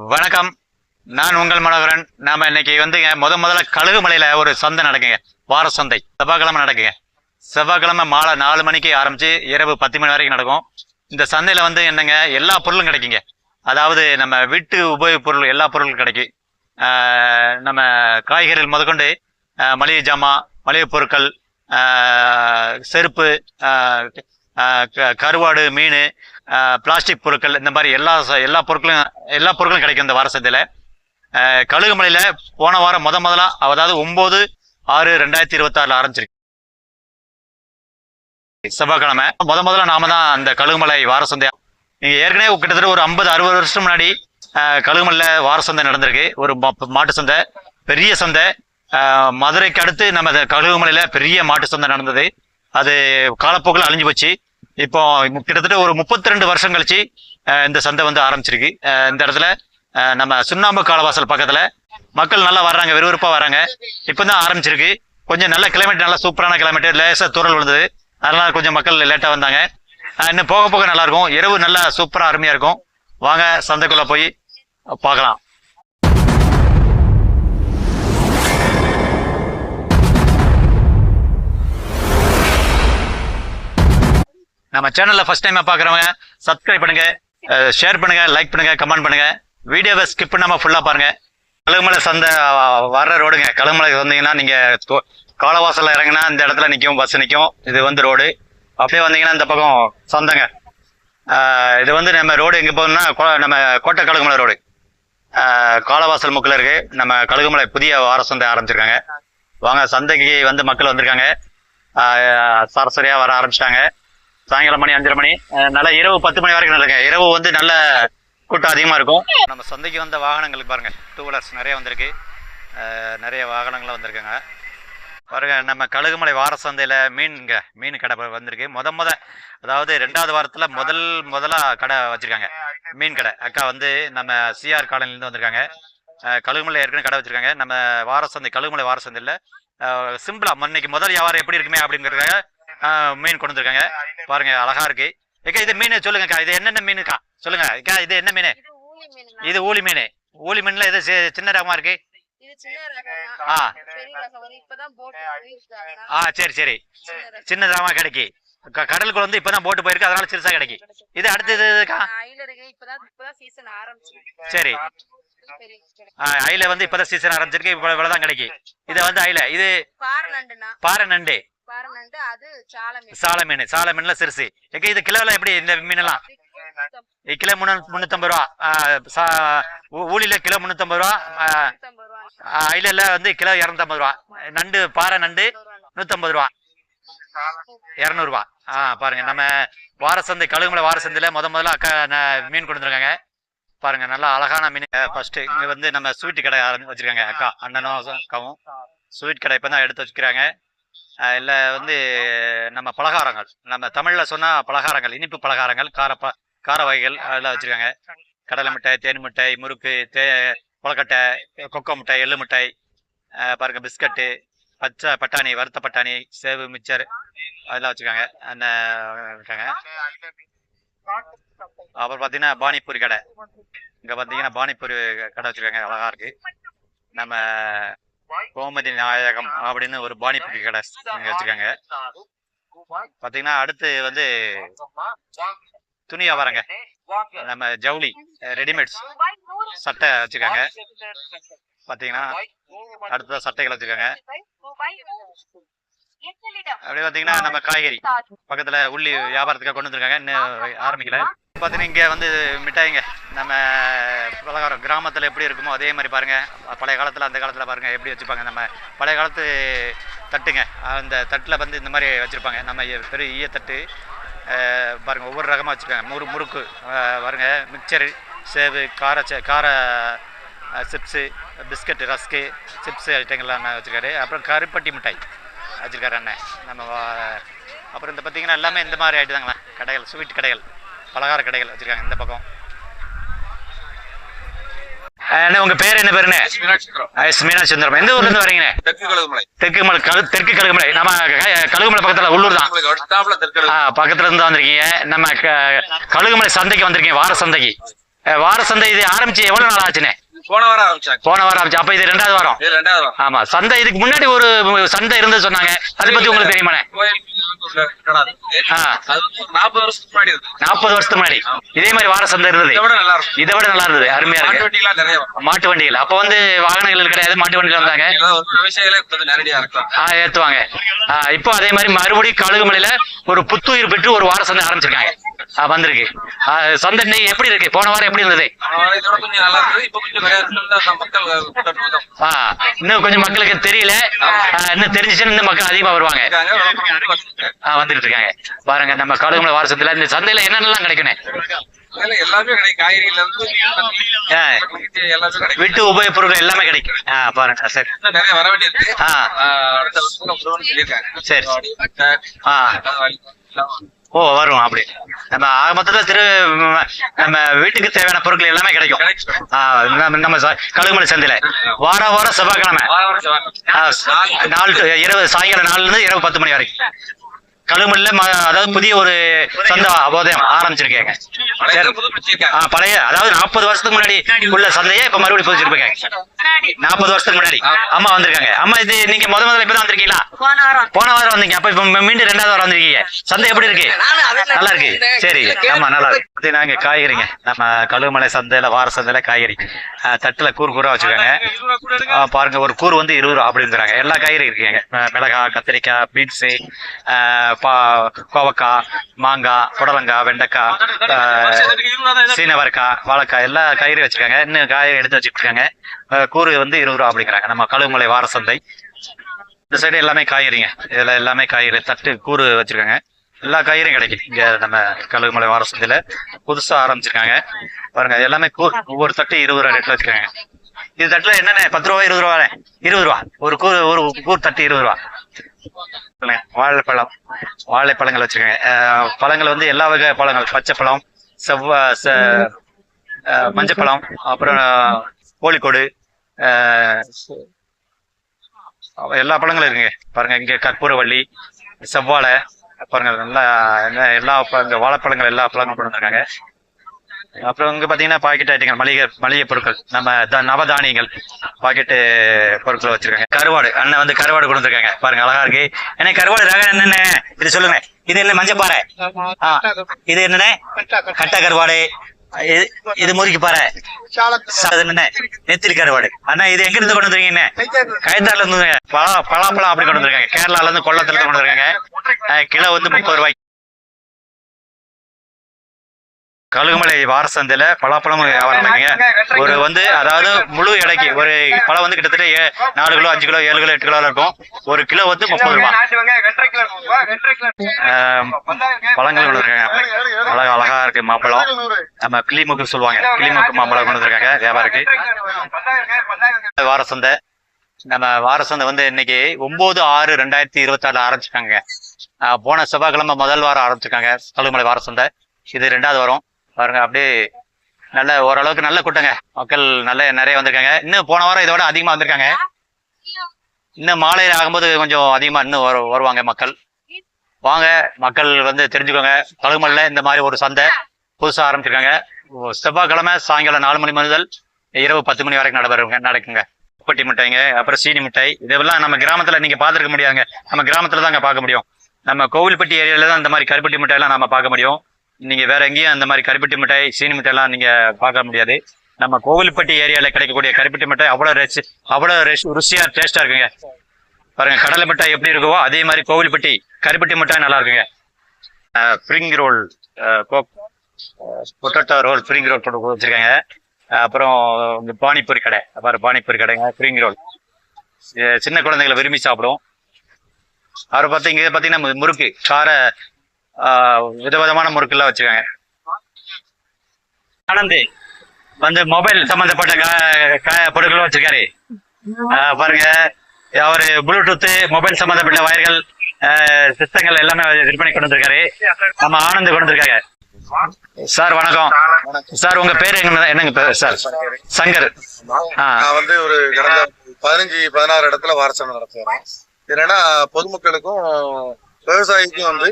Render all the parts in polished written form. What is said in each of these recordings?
வணக்கம். நான் உங்கள் மனோகரன். நாம இன்னைக்கு வந்துங்க முதல்ல கழுகுமலையில ஒரு சந்தை நடக்குங்க. வார சந்தை செவ்வாய்க்கிழமை நடக்குங்க. செவ்வாய்க்கிழமை மாலை 4 மணிக்கு ஆரம்பிச்சு இரவு 10 மணி வரைக்கும் நடக்கும். இந்த சந்தையில வந்து என்னங்க எல்லா பொருளும் கிடைக்குங்க. அதாவது நம்ம வீட்டு உபயோகப் பொருள் எல்லா பொருளும் கிடைக்கும். நம்ம காய்கறிகள் முதற்கொண்டு மளிகை ஜாமான், மளிகை பொருட்கள், செருப்பு, கருவாடு, மீன், பிளாஸ்டிக் பொருட்கள், இந்த மாதிரி எல்லா பொருட்களும் கிடைக்கும் இந்த வார சந்தையில. கழுகுமலையில போன வாரம் முதலா அதாவது 9/6/2026 ஆரம்பிச்சிருக்கு. செவ்வாய்க்கிழமை முதல்ல நாம தான் அந்த கழுகுமலை வார சந்தை. நீங்க ஏற்கனவே கிட்டத்தட்ட ஒரு 50-60 வருஷம் முன்னாடி கழுகுமலையில வார சந்தை நடந்திருக்கு. ஒரு மாட்டு சந்தை, பெரிய சந்தை. மதுரைக்கு அடுத்து நம்ம கழுகுமலையில பெரிய மாட்டு சந்தை நடந்தது. அது காலப்போக்கில் அழிஞ்சு போச்சு. இப்போ கிட்டத்தட்ட ஒரு 32 வருஷம் கழிச்சு இந்த சந்தை வந்து ஆரம்பிச்சிருக்கு. இந்த இடத்துல நம்ம சுண்ணாம்பு காலவாசல் பக்கத்துல மக்கள் நல்லா வர்றாங்க, விறுவிறுப்பா வராங்க. இப்பதான் ஆரம்பிச்சிருக்கு. கொஞ்சம் நல்ல கிளைமேட், நல்ல சூப்பரான கிளைமேட். லேசா தூரல் விழுந்தது, அதனால கொஞ்சம் மக்கள் லேட்டா வந்தாங்க. இன்னும் போக போக நல்லா இருக்கும். இரவு நல்லா சூப்பரா அருமையா இருக்கும். வாங்க சந்தைக்குள்ள போய் பார்க்கலாம். நம்ம சேனல்ல ஃபர்ஸ்ட் டைமா பாக்குறவங்க சப்ஸ்கிரைப் பண்ணுங்க, ஷேர் பண்ணுங்க, லைக் பண்ணுங்க, கமெண்ட் பண்ணுங்க. வீடியோவை ஸ்கிப் பண்ணாம ஃபுல்லா பாருங்க. கழுகுமலை சந்தை வர்ற ரோடுங்க. கழுகுமலை வந்தீங்கன்னா நீங்க காலவாசல்ல இறங்கினா இந்த இடத்துல நிற்கும், பஸ் நிற்கும். இது வந்து ரோடு. அப்படியே வந்தீங்கன்னா இந்த பக்கம் சந்தைங்க. இது வந்து நம்ம ரோடு எங்க போகணும்னா நம்ம கோட்டை கழுகுமலை ரோடு, காலவாசல் முக்கில் இருக்கு. நம்ம கழுகுமலை புதிய வார சந்தை ஆரம்பிச்சிருக்காங்க. வாங்க சந்தைக்கு வந்து மக்கள் வந்திருக்காங்க. சரசரியா வர ஆரம்பிச்சிட்டாங்க. சாயங்காலம் மணி 5:30 மணி, நல்லா இரவு 10 மணி வரைக்கும் நடக்குங்க. இரவு வந்து நல்ல கூட்டம் அதிகமா இருக்கும். நம்ம சந்தைக்கு வந்த வாகனங்களுக்கு பாருங்க, 2 வீலர்ஸ் நிறைய வந்திருக்கு. நிறைய வாகனங்களும் வந்திருக்காங்க பாருங்க. நம்ம கழுகுமலை வார சந்தையில மீன் கடை வந்திருக்கு. அதாவது 2வது வாரத்துல முதலா கடை வச்சிருக்காங்க, மீன் கடை. அக்கா வந்து நம்ம சிஆர் காலனிலேருந்து வந்திருக்காங்க. கழுகுமலை ஏற்கனவே கடை வச்சிருக்காங்க. நம்ம வார சந்தை, கழுகுமலை வார சந்தையில சிம்பிளா இன்னைக்கு முதல் வியாபாரம் எப்படி இருக்குமே அப்படிங்கிறதுக்காக மீன் கொண்டு வந்திருக்காங்க. பாருங்க, அழகா இருக்கு. ஏக்கா இது மீன் சொல்லுங்கக்கா, இது என்னென்ன மீனுக்கா சொல்லுங்க. அக்கா இது என்ன மீன்? இது ஊளி மீன். ஊளி மீன்ல இது சின்ன ரகமா இருக்கு. சரி சரி, சின்ன ரகமா கிடைக்கு. கடலுக்குள்ள வந்து இப்பதான் போட்டு போயிருக்கு, அதனால சிறுசா கிடைக்கு. இது அடுத்ததுக்கா? சரி, ஐல வந்து இப்பதான் சீசன் ஆரம்பிச்சிருக்கு, இவ்வளவுதான் கிடைக்கு. இது வந்து ஐல, இது பாறை நண்டு. சால மீன்ல சிறுசு. இது கிலோல எப்படி இந்த மீன் எல்லாம்? கிலோ 350 ரூபா. ஊழில கிலோ 350 ரூபா. ஐல வந்து கிலோ 250 ரூபா. நண்டு, பாறை நண்டு 150 ரூபா, 200 ரூபா. பாருங்க, நம்ம வார சந்தை, கழுகுமலை வார சந்தையில முதல்ல அக்கா மீன் கொண்டு வந்திருக்காங்க. பாருங்க, நல்லா அழகான மீன். ஃபர்ஸ்ட் இங்க வந்து நம்ம ஸ்வீட் கடை வச்சிருக்காங்க. அக்கா, அண்ணனும் அக்காவும் ஸ்வீட் கடை இப்பதான் எடுத்து வச்சுக்கிறாங்க. இல்ல வந்து நம்ம பலகாரங்கள், நம்ம தமிழ்ல சொன்னா பலகாரங்கள், இனிப்பு பலகாரங்கள், கார வகைகள் அதெல்லாம் வச்சிருக்காங்க. கடலை மிட்டாய், தேன் மிட்டாய், முறுக்கு, கொலக்கட்டை, கொக்கோ மிட்டாய், எள்ளு மிட்டாய், பாருங்க பிஸ்கட்டு, பச்சை பட்டாணி, வறுத்த பட்டாணி, சேவு, மிச்சர் அதெல்லாம் வச்சிருக்காங்க. இருக்காங்க. அப்புறம் பாத்தீங்கன்னா பானிபூரி கடை. இங்க பாத்தீங்கன்னா பானிபூரி கடை வச்சிருக்காங்க, அழகா இருக்கு. நம்ம கோமதி நாயகம் அப்படின்னு ஒரு பானிபூரி கடை இங்க வச்சிருக்காங்க. பாத்தீங்கன்னா அடுத்து வந்து துணி வியாபாரங்க. நம்ம ஜவுளி, ரெடிமேட்ஸ் சட்டை வச்சிருக்காங்க. பாத்தீங்கன்னா அடுத்த சட்டைகள் வச்சிருக்காங்க. அப்படியே பாத்தீங்கன்னா நம்ம காய்கறி பக்கத்துல உள்ளி வியாபாரத்துக்காக கொண்டு வந்திருக்காங்க, இன்னும் ஆரம்பிக்கல. பாத்தீங்கன்னா இங்க வந்து மிட்டாய்ங்க. நம்ம பலகாரம் கிராமத்துல எப்படி இருக்குமோ அதே மாதிரி பாருங்க. பழைய காலத்துல, அந்த காலத்துல பாருங்க எப்படி வச்சுப்பாங்க. நம்ம பழைய காலத்து தட்டுங்க, அந்த தட்டுல வந்து இந்த மாதிரி வச்சிருப்பாங்க. நம்ம பெரிய ஈயத்தட்டு பாருங்க, ஒவ்வொரு ரகமா வச்சிருக்காங்க. முறுக்கு பாருங்க, மிக்சரு, சேவு, கார சிப்ஸு, பிஸ்கட், ரஸ்க்கு, சிப்ஸு ஐட்டங்கள்லாம் வச்சிருக்காரு. அப்புறம் கருப்பட்டி மிட்டாய் வச்சிருக்காரு அண்ணன். நம்ம அப்புறம் இந்த பார்த்தீங்கன்னா எல்லாமே இந்த மாதிரி ஆயிட்டுதாங்களா கடைகள், ஸ்வீட் கடைகள், பலகார கடைகள் வச்சிருக்காங்க இந்த பக்கம். என்ன உங்க பேர்? என்ன பேருன்னு? மீனாட்சி சுந்தரம். எந்த ஊர்ல இருந்து வரீங்க? தெற்கு கழுகுமலை. நம்ம கழுகுமலை பக்கத்துல, உள்ளூர் தான், பக்கத்துல இருந்து வந்திருக்கீங்க. நம்ம கழுகுமலை சந்தைக்கு வந்திருக்கீங்க, வார சந்தைக்கு. வார சந்தை இது ஆரம்பிச்சு எவ்வளவு நாள் ஆச்சுண்ணே? போன வாரம் ஆரம்பிச்சு. அப்ப இது 2வது வாரம். ஆமா, சந்தை இதுக்கு முன்னாடி ஒரு சந்தை இருந்து சொன்னாங்க, அதை பத்தி உங்களுக்கு தெரியுமாண்ணே? 40 வருஷத்துக்கு முன்னாடி இதே மாதிரி வார சந்தை இருந்தது. இதை விட நல்லா இருந்தது, அருமையா இருக்கு. மாட்டு வண்டிகள் அப்ப வந்து வாகனங்கள் கிடையாது, மாட்டு வண்டிகள் வந்தாங்க, ஏத்துவாங்க. இப்போ அதே மாதிரி மறுபடியும் கழுகுமலையில ஒரு புத்துயிர் பெற்று ஒரு வார சந்தை ஆரம்பிச்சிருக்காங்க, வந்திருக்கு. சந்தை இன்னைக்கு எப்படி இருக்கு? போன வாரம் எப்படி இருந்தது? இன்னும் கொஞ்சம் மக்களுக்கு தெரியல, இன்னும் தெரிஞ்சுச்சுன்னு இன்னும் மக்கள் அதிகமா வருவாங்க, வந்துட்டு இருக்காங்க. பாருங்க நம்ம கழுகுமலை வார சந்தையில இந்த சந்தையில என்னென்னலாம் கிடைக்கணும்? வீட்டு உபயோக பொருட்கள் எல்லாமே கிடைக்கும். பாருங்க சரி. சரி. ஓ, வரும். அப்படி நம்ம ஆக மொத்தத்துல நம்ம வீட்டுக்கு தேவையான பொருட்கள் எல்லாமே கிடைக்கும் நம்ம கழுகுமலை சந்தையில. வாரம் செவ்வாய்க்கிழமை 4 to இரவு, சாயங்காலம் 4 இருந்து இரவு 10 மணி வரைக்கும் கழுகுமலையில அதாவது புதிய ஒரு சந்தை அபோதயம் ஆரம்பிச்சிருக்கேங்க. பழைய அதாவது 40 வருஷத்துக்கு முன்னாடி உள்ள சந்தையை இப்ப மறுபடியும் புதுச்சிருப்பாங்க. 40 வருஷத்துக்கு முன்னாடி அம்மா வந்திருக்காங்க. அம்மா இது நீங்க முதல்ல இப்பதான் வந்திருக்கீங்களா? போன வாரம் வந்தீங்க. அப்ப இப்ப மீண்டும் 2வது வாரம் வந்திருக்கீங்க. சந்தை எப்படி இருக்கு? நல்லா இருக்கு. சரி, ஆமா நல்லா இருக்கு. நாங்க காய்கறிங்க நம்ம கழுகுமலை சந்தையில வார சந்தையில காய்கறி தட்டுல கூறு வச்சிருக்காங்க. பாருங்க, ஒரு கூறு வந்து 20 ரூபா அப்படிங்கிறாங்க. எல்லா காய்கறி இருக்குங்க. மிளகாய், கத்திரிக்காய், பீன்ஸ், கோவக்காய், மாங்காய், புடலங்காய், வெண்டைக்காய், சீனவரக்காய், வாழைக்காய், எல்லா காய்கறி வச்சிருக்காங்க. இன்னும் காய்கறி எடுத்து வச்சுட்டு இருக்காங்க. கூறு வந்து 20 ரூபா அப்படிங்கிறாங்க நம்ம கழுகுமலை வார சந்தை. இந்த சைடு எல்லாமே காய்கறிங்க. இதுல எல்லாமே காய்கறி தட்டு கூறு வச்சிருக்காங்க. எல்லா காய்கறியும் கிடைக்கும் இங்க நம்ம கழுகுமலை வார சந்தையில. புதுசா ஆரம்பிச்சிருக்காங்க பாருங்க. எல்லாமே கூறு, ஒவ்வொரு தட்டு 20 ரூபா ரேட்ல வச்சிருக்காங்க. இது தட்டுல என்னென்ன 10 ரூபா 20 ரூபா 20 ரூபா ஒரு கூறு தட்டு 20 ரூபா. வாழைப்பழங்கள் வச்சிருக்காங்க. பழங்கள் வந்து எல்லா வகை பழங்கள், பச்சை பழம், மஞ்சப்பழம், அப்புறம் கோழிக்கோடு, எல்லா பழங்களும் இருக்குங்க. பாருங்க இங்க கற்பூரவள்ளி, செவ்வாழை, பாருங்க நல்லா எல்லா வாழைப்பழங்கள் எல்லா பழங்களும் கொண்டு வந்திருக்காங்க. அப்புறம் இங்க பாத்தீங்கன்னா பாக்கெட் ஐட்டங்கள், மளிகை பொருட்கள், நம்ம நவதானியங்கள் பாக்கெட்டு பொருட்கள் வச்சிருக்காங்க. கருவாடு அண்ணன் வந்து கருவாடு கொண்டு வந்திருக்காங்க. பாருங்க அழகா இருக்கு. என்ன கருவாடு ரகம் என்னன்னு இது சொல்லுங்க. இது என்ன மஞ்சப்பாறை? இது என்னன்னு கட்ட கருவாடு. இது முறுக்கி பாறை. நெத்திலி கருவாடு. அண்ணா இது எங்க இருந்து கொண்டு வந்திருக்கீங்க? கயத்தாறுல இருந்து. பலாப்பழம் அப்படி கொண்டு வந்திருக்காங்க. கேரளால இருந்து, கொல்லத்துல இருந்து கொண்டு வந்திருக்காங்க. கிலோ வந்து 30 ரூபாய்க்கு. கழுகுமலை வார சந்தையில பலாப்பழம் வியாபாரம் இருக்குங்க. ஒரு வந்து அதாவது முழு எடைக்கு ஒரு பழம் வந்து கிட்டத்தட்ட 4 கிலோ 5 கிலோ 7 கிலோ 8 கிலோ இருக்கும். ஒரு கிலோ வந்து 30 ரூபாய். பழங்கள் கொண்டு வந்திருக்காங்க. அழகா இருக்கு மாம்பழம். நம்ம கிளிமுக்கு சொல்லுவாங்க, கிளிமுக்கு மாம்பழம் கொண்டு வந்திருக்காங்க வியாபாரத்துக்கு. வார சந்தை நம்ம வார சந்தை வந்து இன்னைக்கு 9/6/2026 ஆரம்பிச்சிருக்காங்க. போன செவ்வாய்க்கிழமை முதல் வாரம் ஆரம்பிச்சிருக்காங்க கழுகுமலை வார சந்தை. இது 2வது வாரம். பாருங்க அப்படியே நல்ல ஓரளவுக்கு நல்ல கூட்டங்க. மக்கள் நிறைய வந்திருக்காங்க. இன்னும் போன வாரம் இதோட அதிகமா வந்திருக்காங்க. இன்னும் மாலையில் ஆகும்போது கொஞ்சம் அதிகமா இன்னும் வருவாங்க மக்கள். வாங்க மக்கள் வந்து தெரிஞ்சுக்கோங்க. கழுகுமலையில இந்த மாதிரி ஒரு சந்தை புதுசா ஆரம்பிச்சிருக்காங்க. செவ்வாய்க்கிழமை சாயங்காலம் 4 மணி முதல் இரவு 10 மணி வரைக்கும் நடக்குங்க. உப்பட்டி மிட்டாய்ங்க, அப்புறம் சீனி மிட்டாய், இதெல்லாம் நம்ம கிராமத்துல நீங்க பாத்துருக்க முடியாதுங்க. நம்ம கிராமத்துல தாங்க பார்க்க முடியும். நம்ம கோவில்பட்டி ஏரியால தான் இந்த மாதிரி கருப்பட்டி மிட்டாய் எல்லாம் நம்ம பார்க்க முடியும். நீங்க வேற எங்கேயும் அந்த மாதிரி கருப்பட்டி மிட்டாய், சீனி மிட்டாய் எல்லாம் நீங்க பார்க்க முடியாது. நம்ம கோவில்பட்டி ஏரியால கிடைக்கக்கூடிய கருப்பட்டி மிட்டாய் அவ்வளவு ருசியா டேஸ்டா இருக்குங்க. பாருங்க கடலை மிட்டாய் எப்படி இருக்கோ அதே மாதிரி கோவில்பட்டி கருப்பட்டி மிட்டாய் நல்லா இருக்குங்க. Spring roll, potato roll, spring roll கொண்டு வச்சிருக்காங்க. அப்புறம் பானிபூரி கடை, பானிபூரி கடைங்க, ஸ்ப்ரிங் ரோல் சின்ன குழந்தைகளை விரும்பி சாப்பிடும். அவரை பாத்தீங்கன்னா முறுக்கு, கார விதவிதமான முறுக்கெல்லாம் வச்சிருக்காங்க. ஆனந்த் வந்து மொபைல் சம்பந்தப்பட்ட பொருட்களும் வச்சிருக்காரு. பாருங்க அவரு ப்ளூடூத், மொபைல் சம்பந்தப்பட்ட வயர்கள், சிஸ்டங்கள் எல்லாமே விற்பனை கொண்டு வந்திருக்காரு. நம்ம ஆனந்த் கொண்டு வந்திருக்காங்க. சார் வணக்கம் சார். உங்க பேரு என்னங்க பேர் சார்? சங்கர். நான் வந்து ஒரு கடந்த 15-16 இடத்துல வார சந்தை நடத்துறேன். என்னன்னா பொதுமக்களுக்கும் விவசாயிக்கும் வந்து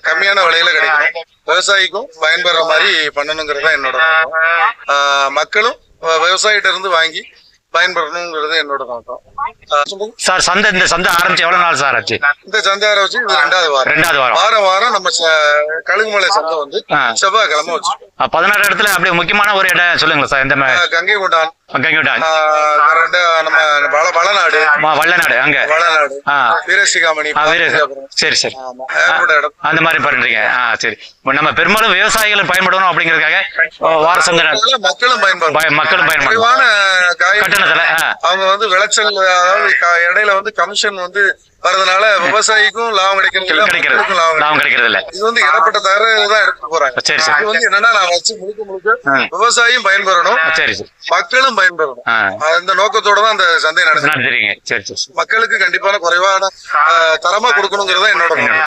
கம்மியான விலையில கிடைக்கணும், விவசாயிக்கும் பயன்பெற மாதிரி பண்ணணுங்கிறது தான் என்னோட நோக்கம். மக்களும் விவசாயிட்ட இருந்து வாங்கி பயன்பெறணுங்கிறது என்னோட நோக்கம். சார் இந்த சந்தை ஆரம்பிச்சு எவ்வளவு நாள் சார் ஆச்சு? இந்த சந்தை ஆரம்பிச்சு இது 2வது வாரம். வாரம் நம்ம கழுகுமலை சந்தை வந்து செவ்வாய்க்கிழமை வச்சு 16 இடத்துல அப்படி முக்கியமான ஒரு இடம் சொல்லுங்களா சார்? இந்த கங்கை கொண்டான், நம்ம வளநாடு, அங்க வளநாடு, வீரசிகாமணி, சரி சரி, அந்த மாதிரி பண்றீங்க. சரி, நம்ம பெரும்பாலும் விவசாயிகள் பயன்படணும் அப்படிங்கறதுக்காக வார சந்தை மக்களும் பயன்படும் கட்டணத்துல அவங்க வந்து விளைச்சல், அதாவது இடையில வந்து கமிஷன் வந்து வரதுனால விவசாயிக்கும் லாபம் லாபம் கிடைக்கிறது இல்ல. இது வந்து இடப்பட்ட தகவல் தான் எடுத்து போறாங்க. சரி சரி. இது வந்து என்னன்னா நான் வச்சு முழுக்க விவசாயியும் பயன்பெறணும், சரி சரி, மக்களும் பயன்பெறணும். அந்த நோக்கத்தோட தான் அந்த சந்தை நடத்துறீங்க. சரி சரி. மக்களுக்கு கண்டிப்பான குறைவான தரமா கொடுக்கணுங்கிறது என்னோட